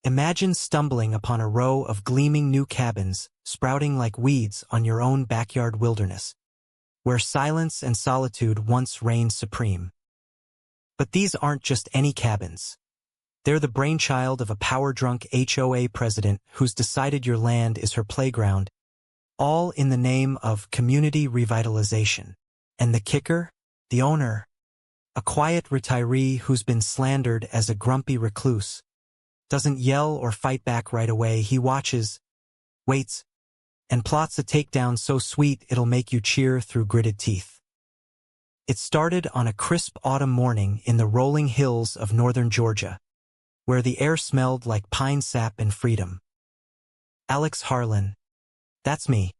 Imagine stumbling upon a row of gleaming new cabins, sprouting like weeds on your own backyard wilderness, where silence and solitude once reigned supreme. But these aren't just any cabins. They're the brainchild of a power-drunk HOA president who's decided your land is her playground, all in the name of community revitalization. And the kicker? The owner, a quiet retiree who's been slandered as a grumpy recluse, doesn't yell or fight back right away. He watches, waits, and plots a takedown so sweet it'll make you cheer through gritted teeth. It started on a crisp autumn morning in the rolling hills of northern Georgia, where the air smelled like pine sap and freedom. Alex Harlan, that's me,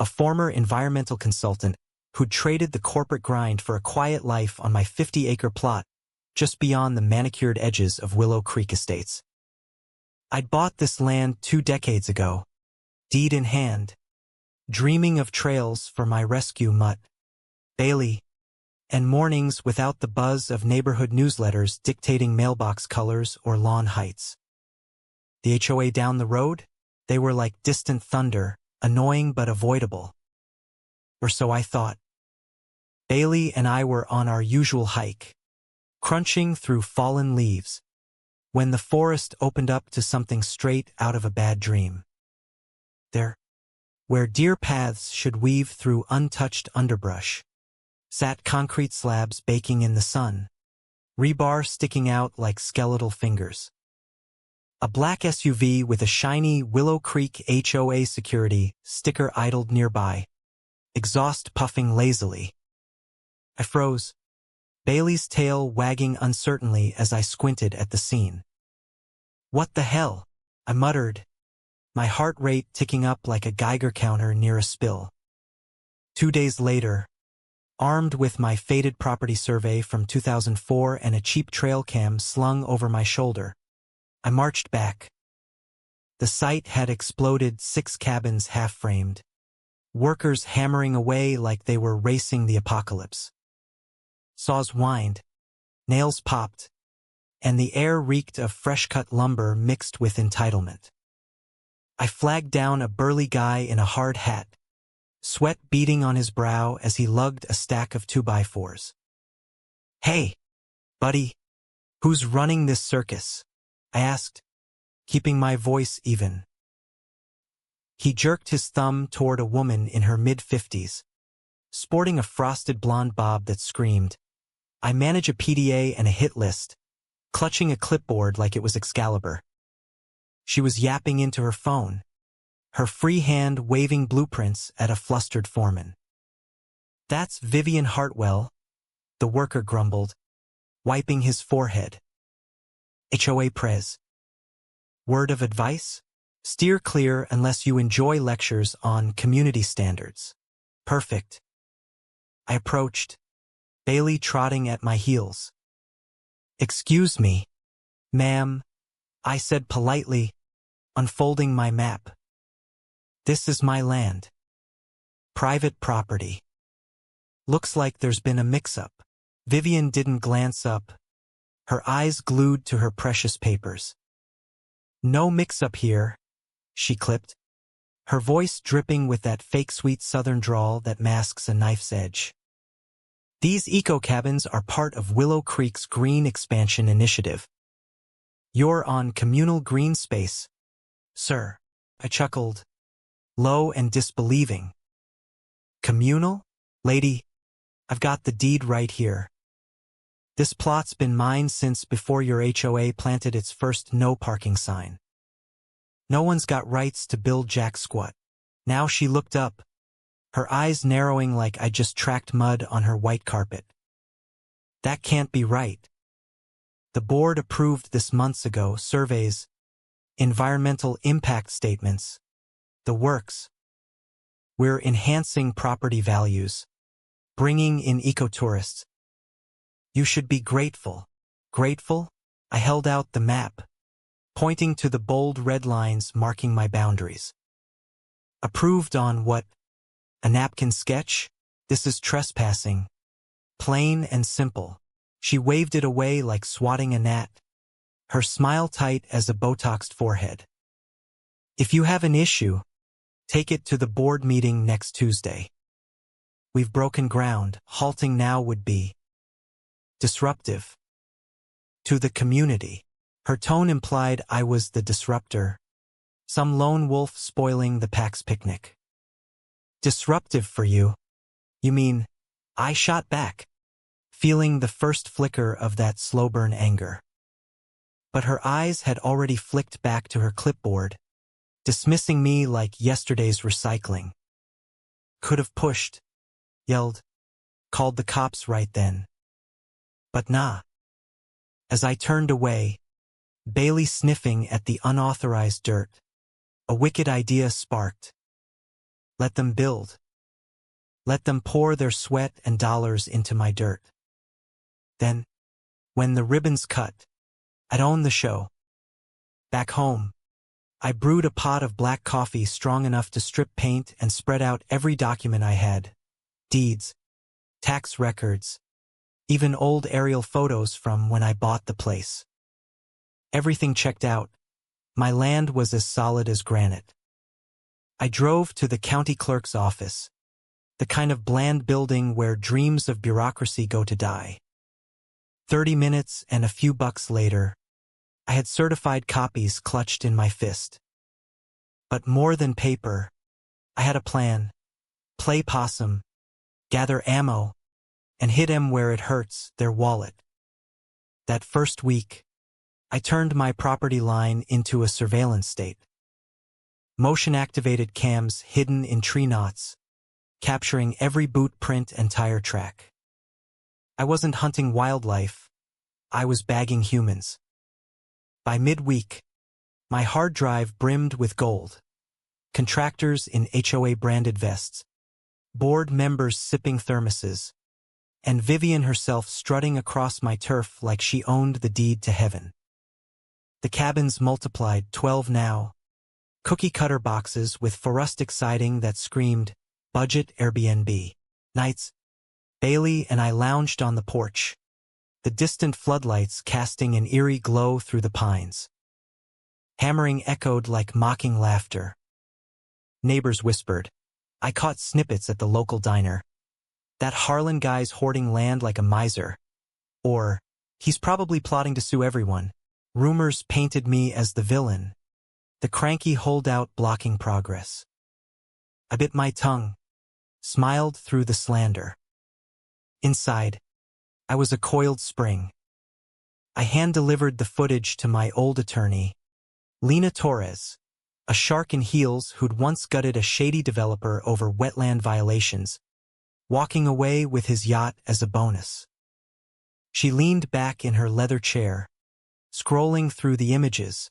a former environmental consultant who'd traded the corporate grind for a quiet life on my 50-acre plot just beyond the manicured edges of Willow Creek Estates. I'd bought this land 2 decades ago, deed in hand, dreaming of trails for my rescue mutt, Bailey, and mornings without the buzz of neighborhood newsletters dictating mailbox colors or lawn heights. The HOA down the road? They were like distant thunder, annoying but avoidable. Or so I thought. Bailey and I were on our usual hike, crunching through fallen leaves, when the forest opened up to something straight out of a bad dream. There, where deer paths should weave through untouched underbrush, sat concrete slabs baking in the sun, rebar sticking out like skeletal fingers. A black SUV with a shiny Willow Creek HOA security sticker idled nearby, exhaust puffing lazily. I froze, Bailey's tail wagging uncertainly as I squinted at the scene. "What the hell?" I muttered, my heart rate ticking up like a Geiger counter near a spill. 2 days later, armed with my faded property survey from 2004 and a cheap trail cam slung over my shoulder, I marched back. The site had exploded, 6 cabins half-framed, workers hammering away like they were racing the apocalypse. Saws whined, nails popped, and the air reeked of fresh-cut lumber mixed with entitlement. I flagged down a burly guy in a hard hat, sweat beading on his brow as he lugged a stack of 2x4s. "Hey, buddy, who's running this circus?" I asked, keeping my voice even. He jerked his thumb toward a woman in her mid-50s, sporting a frosted blonde bob that screamed, "I manage a PDA and a hit list," clutching a clipboard like it was Excalibur. She was yapping into her phone, her free hand waving blueprints at a flustered foreman. "That's Vivian Hartwell," the worker grumbled, wiping his forehead. "HOA Prez. Word of advice? Steer clear unless you enjoy lectures on community standards." "Perfect." I approached, Bailey trotting at my heels. "Excuse me, ma'am," I said politely, unfolding my map. "This is my land. Private property. Looks like there's been a mix-up." Vivian didn't glance up, her eyes glued to her precious papers. "No mix-up here," she clipped, her voice dripping with that fake sweet southern drawl that masks a knife's edge. "These eco-cabins are part of Willow Creek's Green Expansion Initiative. You're on communal green space, sir." I chuckled, low and disbelieving. "Communal? Lady, I've got the deed right here. This plot's been mine since before your HOA planted its first no parking sign. No one's got rights to build jack squat." Now she looked up, her eyes narrowing like I just tracked mud on her white carpet. "That can't be right. The board approved this months ago, surveys, environmental impact statements, the works. We're enhancing property values, bringing in ecotourists. You should be grateful." "Grateful?" I held out the map, pointing to the bold red lines marking my boundaries. "Approved on what? A napkin sketch? This is trespassing. Plain and simple." She waved it away like swatting a gnat, her smile tight as a Botoxed forehead. If you have an issue, take it to the board meeting next Tuesday. We've broken ground. Halting now would be disruptive to the community. Her tone implied I was the disruptor, some lone wolf spoiling the pack's picnic. Disruptive for you? You mean, I shot back, feeling the first flicker of that slow-burn anger. But her eyes had already flicked back to her clipboard, dismissing me like yesterday's recycling. Could have pushed, yelled, called the cops right then. But nah. As I turned away, Bailey sniffing at the unauthorized dirt, a wicked idea sparked. Let them build. Let them pour their sweat and dollars into my dirt. Then, when the ribbon's cut, I'd own the show. Back home, I brewed a pot of black coffee strong enough to strip paint and spread out every document I had. Deeds, tax records, even old aerial photos from when I bought the place. Everything checked out. My land was as solid as granite. I drove to the county clerk's office, the kind of bland building where dreams of bureaucracy go to die. 30 minutes and a few bucks later, I had certified copies clutched in my fist. But more than paper, I had a plan. Play possum, gather ammo, and hit 'em where it hurts, their wallet. That first week, I turned my property line into a surveillance state. Motion-activated cams hidden in tree knots, capturing every boot print and tire track. I wasn't hunting wildlife, I was bagging humans. By midweek, my hard drive brimmed with gold. Contractors in HOA-branded vests, board members sipping thermoses, and Vivian herself strutting across my turf like she owned the deed to heaven. The cabins multiplied, 12 now. Cookie-cutter boxes with for rustic siding that screamed, budget Airbnb. Nights, Bailey and I lounged on the porch, the distant floodlights casting an eerie glow through the pines. Hammering echoed like mocking laughter. Neighbors whispered. I caught snippets at the local diner. That Harlan guy's hoarding land like a miser. Or, he's probably plotting to sue everyone. Rumors painted me as the villain, the cranky holdout blocking progress. I bit my tongue, smiled through the slander. Inside, I was a coiled spring. I hand-delivered the footage to my old attorney, Lena Torres, a shark in heels who'd once gutted a shady developer over wetland violations, walking away with his yacht as a bonus. She leaned back in her leather chair, scrolling through the images,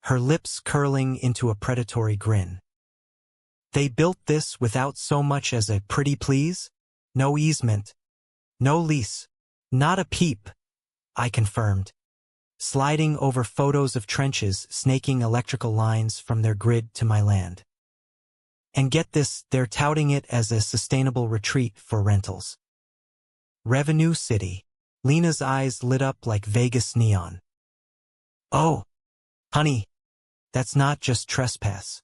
her lips curling into a predatory grin. They built this without so much as a pretty please? No easement, no lease, not a peep, I confirmed, sliding over photos of trenches snaking electrical lines from their grid to my land. And get this, they're touting it as a sustainable retreat for rentals. Revenue City. Lena's eyes lit up like Vegas neon. Oh, honey, that's not just trespass.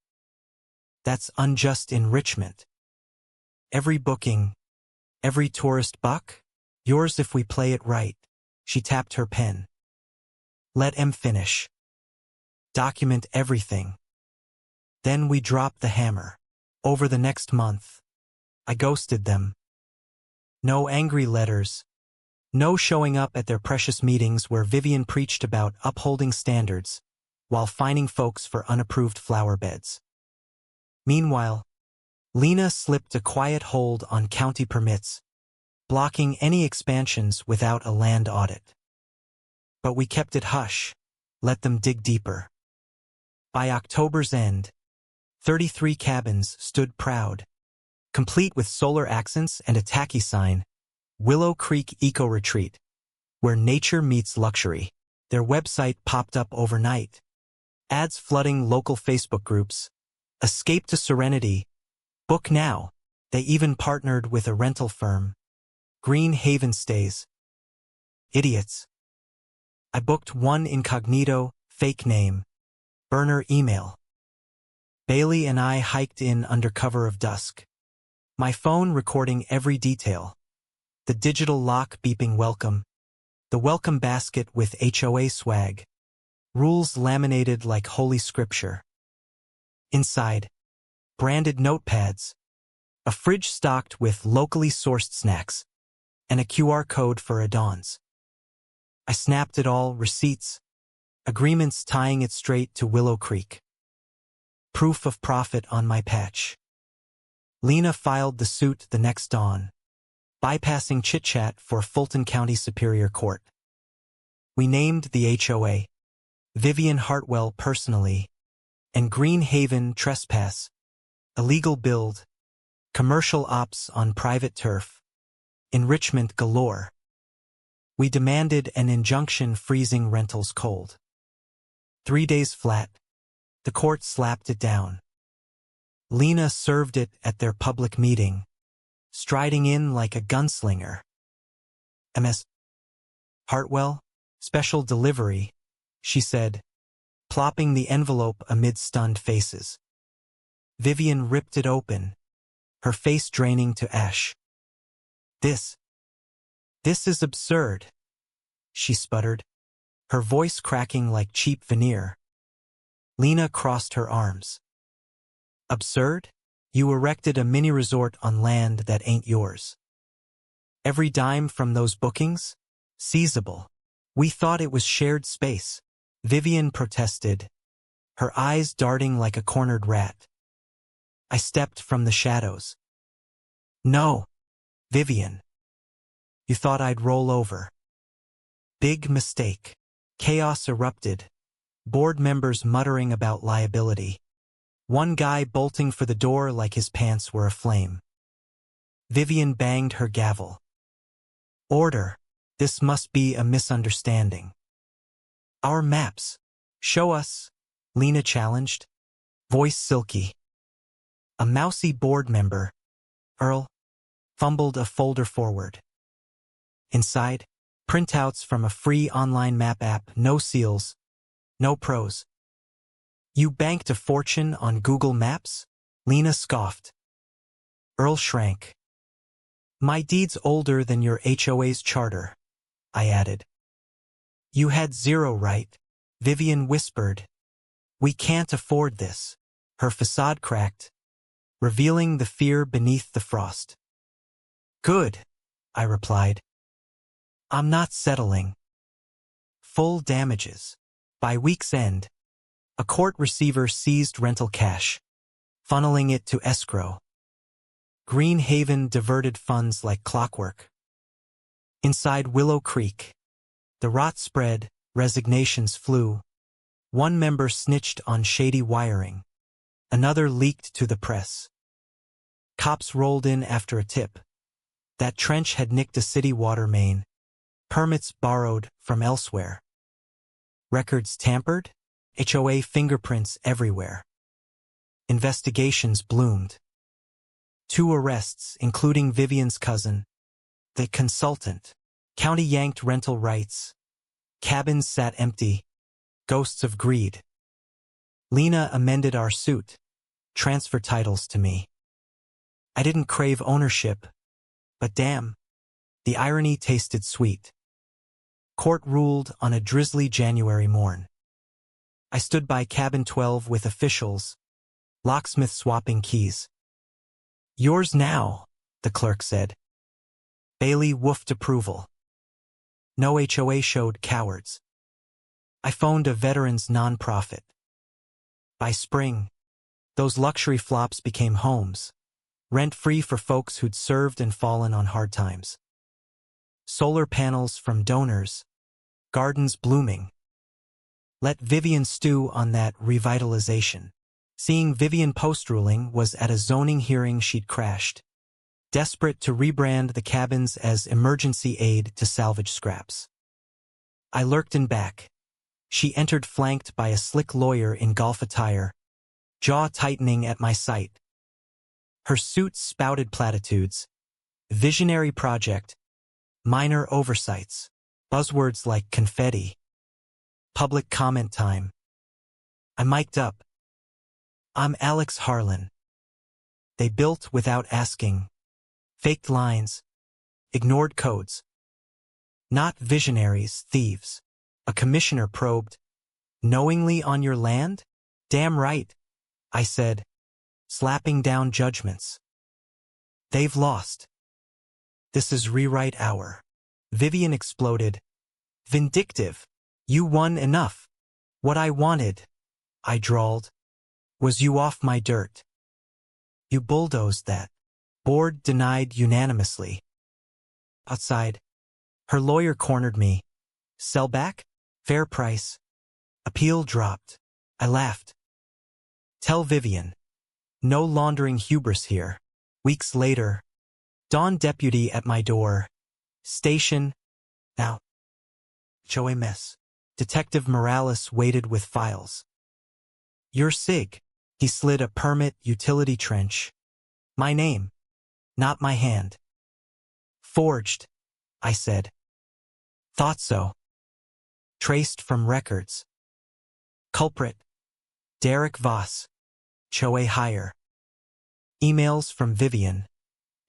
That's unjust enrichment. Every booking, every tourist buck, yours if we play it right. She tapped her pen. Let em finish. Document everything. Then we dropped the hammer. Over the next month, I ghosted them. No angry letters. No showing up at their precious meetings where Vivian preached about upholding standards while fining folks for unapproved flower beds. Meanwhile, Lena slipped a quiet hold on county permits, blocking any expansions without a land audit. But we kept it hush, let them dig deeper. By October's end, 33 cabins stood proud, complete with solar accents and a tacky sign, Willow Creek Eco Retreat, where nature meets luxury. Their website popped up overnight. Ads flooding local Facebook groups. Escape to Serenity. Book now. They even partnered with a rental firm. Green Haven Stays. Idiots. I booked one incognito, fake name, burner email. Bailey and I hiked in under cover of dusk. My phone recording every detail. The digital lock beeping welcome. The welcome basket with HOA swag. Rules laminated like holy scripture. Inside, branded notepads. A fridge stocked with locally sourced snacks. And a QR code for add-ons. I snapped it all, receipts. Agreements tying it straight to Willow Creek. Proof of profit on my patch. Lena filed the suit the next dawn, bypassing chit-chat for Fulton County Superior Court. We named the HOA, Vivian Hartwell personally, and Green Haven trespass, illegal build, commercial ops on private turf, enrichment galore. We demanded an injunction freezing rentals cold. 3 days flat. The court slapped it down. Lena served it at their public meeting, striding in like a gunslinger. Ms. Hartwell, special delivery, she said, plopping the envelope amid stunned faces. Vivian ripped it open, her face draining to ash. This is absurd, she sputtered, her voice cracking like cheap veneer. Lena crossed her arms. Absurd? You erected a mini-resort on land that ain't yours. Every dime from those bookings? Seizable. We thought it was shared space. Vivian protested, her eyes darting like a cornered rat. I stepped from the shadows. No, Vivian. You thought I'd roll over. Big mistake. Chaos erupted. Board members muttering about liability. One guy bolting for the door like his pants were aflame. Vivian banged her gavel. Order. This must be a misunderstanding. Our maps. Show us, Lena challenged, voice silky. A mousy board member, Earl, fumbled a folder forward. Inside, printouts from a free online map app, no seals, no pros. You banked a fortune on Google Maps? Lena scoffed. Earl shrank. My deed's older than your HOA's charter, I added. You had zero right, Vivian whispered. We can't afford this. Her facade cracked, revealing the fear beneath the frost. Good, I replied. I'm not settling. Full damages. By week's end, a court receiver seized rental cash, funneling it to escrow. Green Haven diverted funds like clockwork. Inside Willow Creek, the rot spread, resignations flew. One member snitched on shady wiring. Another leaked to the press. Cops rolled in after a tip. That trench had nicked a city water main. Permits borrowed from elsewhere. Records tampered? HOA fingerprints everywhere. Investigations bloomed. 2 arrests, including Vivian's cousin, the consultant. County yanked rental rights. Cabins sat empty. Ghosts of greed. Lena amended our suit. Transfer titles to me. I didn't crave ownership, but damn, the irony tasted sweet. Court ruled on a drizzly January morn. I stood by cabin 12 with officials, locksmith swapping keys. Yours now, the clerk said. Bailey woofed approval. No HOA showed cowards. I phoned a veterans nonprofit. By spring, those luxury flops became homes, rent-free for folks who'd served and fallen on hard times. Solar panels from donors, gardens blooming. Let Vivian stew on that revitalization. Seeing Vivian post-ruling was at a zoning hearing she'd crashed, desperate to rebrand the cabins as emergency aid to salvage scraps. I lurked in back. She entered flanked by a slick lawyer in golf attire, jaw tightening at my sight. Her suit spouted platitudes. Visionary project. Minor oversights. Buzzwords like confetti. Public comment time. I mic'd up. I'm Alex Harlan. They built without asking. Faked lines. Ignored codes. Not visionaries, thieves. A commissioner probed. Knowingly on your land? Damn right, I said, slapping down judgments. They've lost. This is rewrite hour. Vivian exploded. Vindictive. You won enough. What I wanted, I drawled, was you off my dirt. You bulldozed that. Board denied unanimously. Outside, her lawyer cornered me. Sell back? Fair price. Appeal dropped. I laughed. Tell Vivian. No laundering hubris here. Weeks later, dawn deputy at my door. Station. Now. HOA mess. Detective Morales waited with files. Your SIG. He slid a permit utility trench. My name. Not my hand. Forged, I said. Thought so. Traced from records. Culprit. Derek Voss. HOA hire. Emails from Vivian.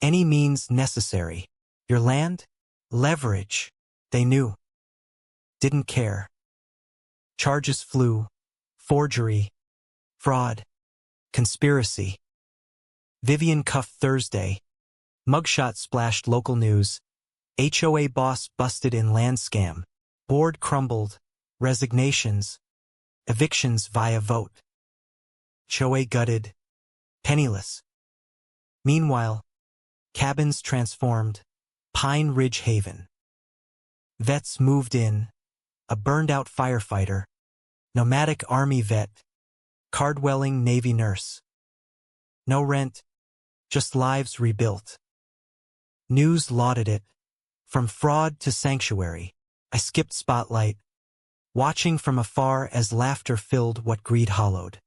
Any means necessary. Your land? Leverage. They knew. Didn't care. Charges flew. Forgery. Fraud. Conspiracy. Vivian cuffed Thursday. Mugshot splashed local news. HOA boss busted in land scam. Board crumbled. Resignations. Evictions via vote. HOA gutted. Penniless. Meanwhile, cabins transformed. Pine Ridge Haven. Vets moved in. A burned-out firefighter. Nomadic Army vet. Cardwelling Navy nurse. No rent. Just lives rebuilt. News lauded it. From fraud to sanctuary. I skipped spotlight. Watching from afar as laughter filled what greed hollowed.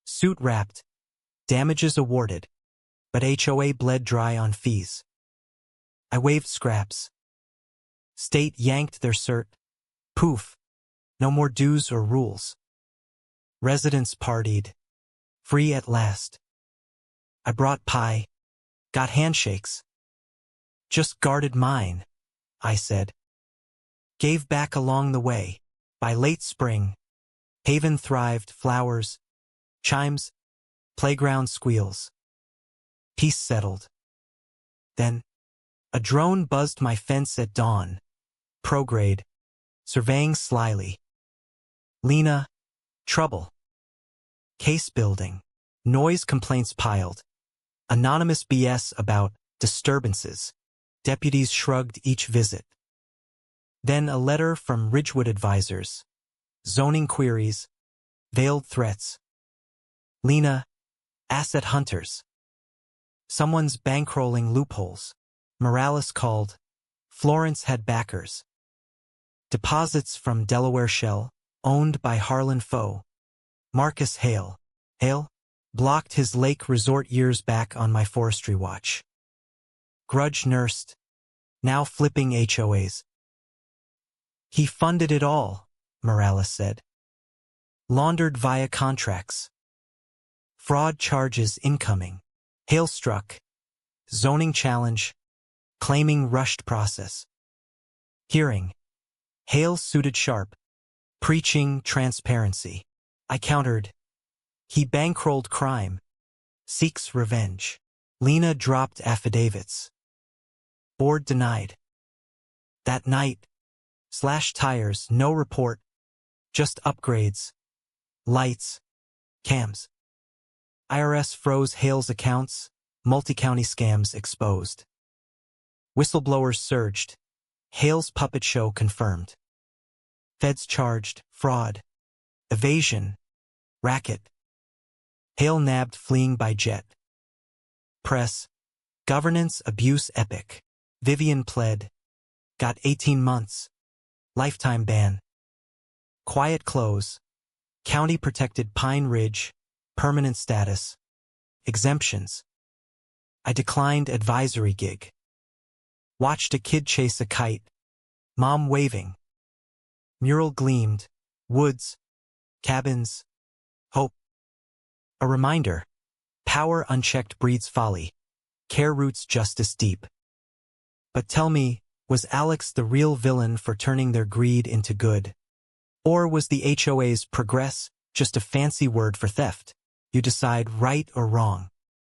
Suit wrapped. Damages awarded. But HOA bled dry on fees. I waved scraps. State yanked their cert. Poof. No more dues or rules. Residents partied. Free at last. I brought pie. Got handshakes. Just guarded mine, I said. Gave back along the way. By late spring, Haven thrived, flowers, chimes, playground squeals. Peace settled. Then, a drone buzzed my fence at dawn. Prograde, surveying slyly. Lena, trouble. Case building. Noise complaints piled. Anonymous BS about disturbances. Deputies shrugged each visit. Then a letter from Ridgewood advisors. Zoning queries. Veiled threats. Lena, asset hunters. Someone's bankrolling loopholes. Morales called. Florence had backers. Deposits from Delaware Shell, owned by Harlan Foe. Marcus Hale. Hale? Blocked his lake resort years back on my forestry watch. Grudge nursed. Now flipping HOAs. He funded it all, Morales said. Laundered via contracts. Fraud charges incoming. Hale struck. Zoning challenge. Claiming rushed process. Hearing. Hale suited sharp. Preaching transparency. I countered. He bankrolled crime. Seeks revenge. Lena dropped affidavits. Board denied. That night. Slashed tires, no report. Just upgrades. Lights. Cams. IRS froze Hale's accounts. Multi-county scams exposed. Whistleblowers surged. Hale's puppet show confirmed. Feds charged. Fraud. Evasion. Racket. Hale nabbed fleeing by jet. Press. Governance abuse epic. Vivian pled. Got 18 months. Lifetime ban. Quiet close. County protected Pine Ridge. Permanent status. Exemptions. I declined advisory gig. Watched a kid chase a kite. Mom waving. Mural gleamed. Woods. Cabins. Hope. A reminder. Power unchecked breeds folly. Care roots justice deep. But tell me, was Alex the real villain for turning their greed into good? Or was the HOA's progress just a fancy word for theft? You decide right or wrong.